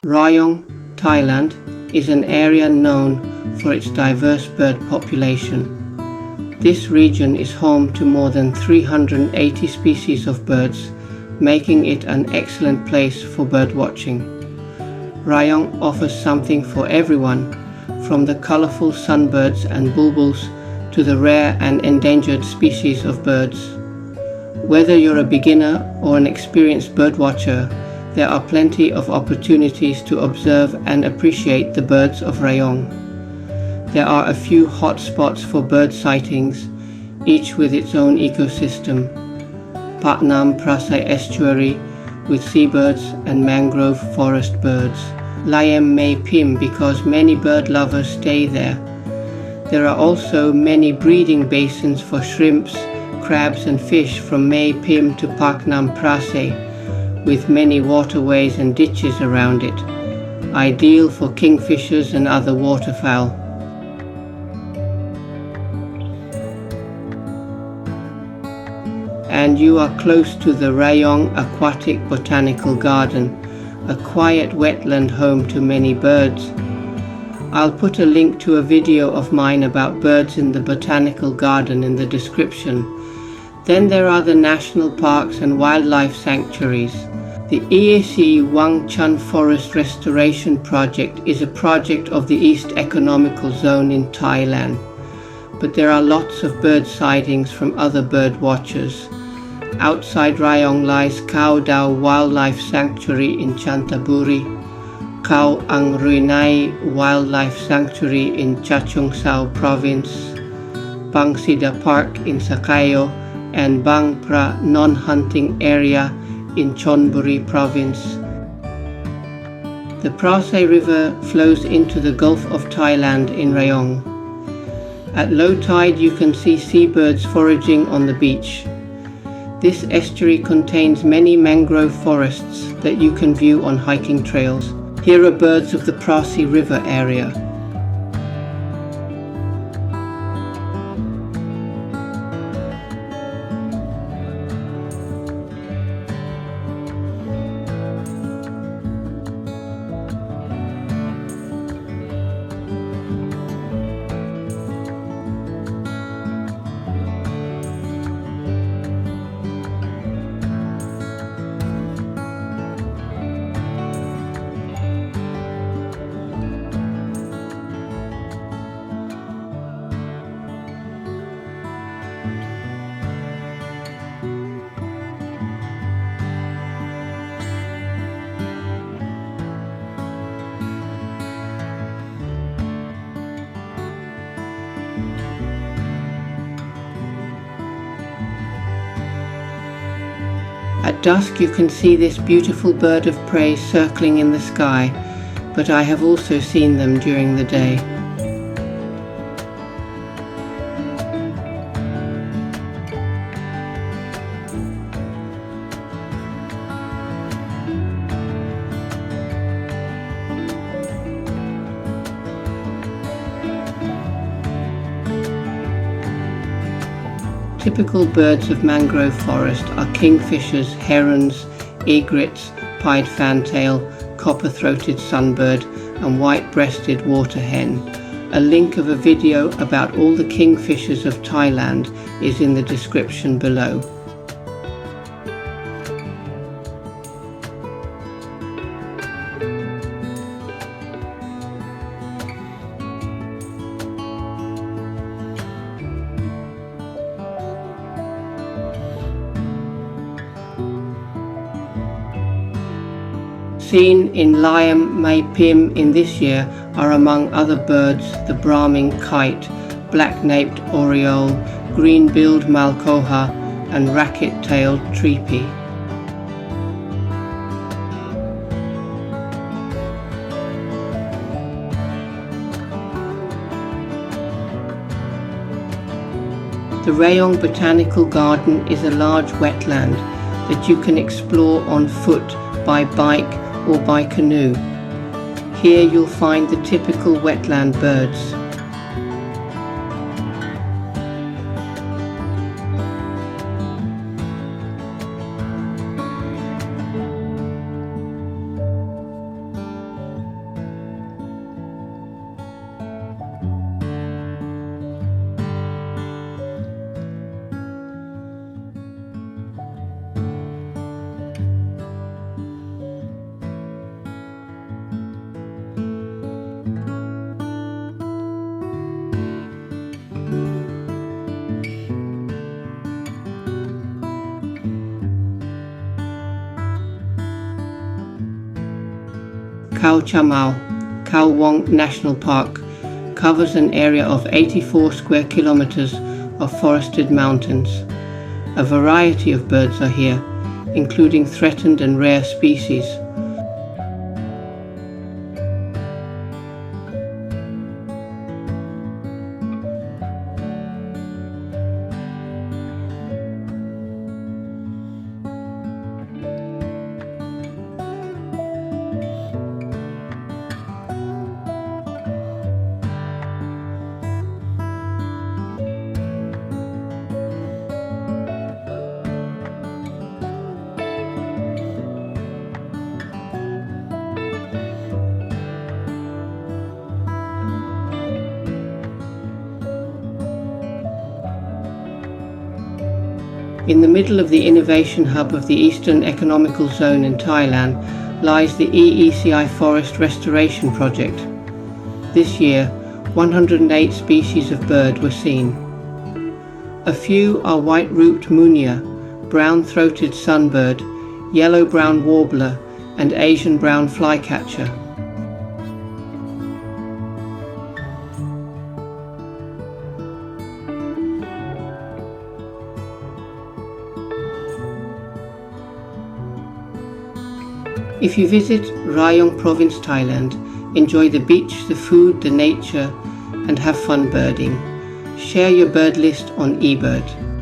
Rayong, Thailand, is an area known for its diverse bird population. This region is home to more than 380 species of birds, making it an excellent place for bird watching. Rayong offers something for everyone, from the colorful sunbirds and bulbuls to the rare and endangered species of birds. Whether you're a beginner or an experienced bird watcher, there are plenty of opportunities to observe and appreciate the birds of Rayong. There are a few hot spots for bird sightings, each with its own ecosystem. Patnam Prasae estuary with seabirds and mangrove forest birds. Laem Ya NP because many bird lovers stay there. There are also many breeding basins for shrimps, crabs and fish from Ya NP to Patnam Prasae, with many waterways and ditches around it, ideal for kingfishers and other waterfowl. And you are close to the Rayong Aquatic Botanical Garden, a quiet wetland home to many birds. I'll put a link to a video of mine about birds in the botanical garden in the description. Then there are the national parks and wildlife sanctuaries. The EAC Wang Chun Forest Restoration Project is a project of the East Economical Zone in Thailand, but there are lots of bird sightings from other bird watchers. Outside Rayong lies Khao Laem Wildlife Sanctuary in Chantaburi, Khao Laem Wildlife Sanctuary in Chachoengsao Province, Bang Sida Park in Sakhayo, and Bang Pra non-hunting area in Chonburi Province. The Prasae River flows into the Gulf of Thailand in Rayong. At low tide you can see seabirds foraging on the beach. This estuary contains many mangrove forests that you can view on hiking trails. Here are birds of the Prasae River area. At dusk you can see this beautiful bird of prey circling in the sky, but I have also seen them during the day. Typical birds of mangrove forest are kingfishers, herons, egrets, pied fantail, copper-throated sunbird and white-breasted water hen. A link of a video about all the kingfishers of Thailand is in the description below. Seen in Laem Ya NP in this year are among other birds the Brahminy kite, black-naped oriole, green-billed malkoha and racket-tailed treepie. The Rayong Botanical Garden is a large wetland that you can explore on foot, by bike or by canoe. Here you'll find the typical wetland birds. Khao Khao Wong National Park covers an area of 84 square kilometers of forested mountains. A variety of birds are here, including threatened and rare species. In the middle of the innovation hub of the Eastern Economical Zone in Thailand lies the EECI Forest Restoration Project. This year, 108 species of bird were seen. A few are white-rooped munia, brown-throated sunbird, yellow-brown warbler, and Asian brown flycatcher. If you visit Rayong Province, Thailand, enjoy the beach, the food, the nature, and have fun birding. Share your bird list on eBird.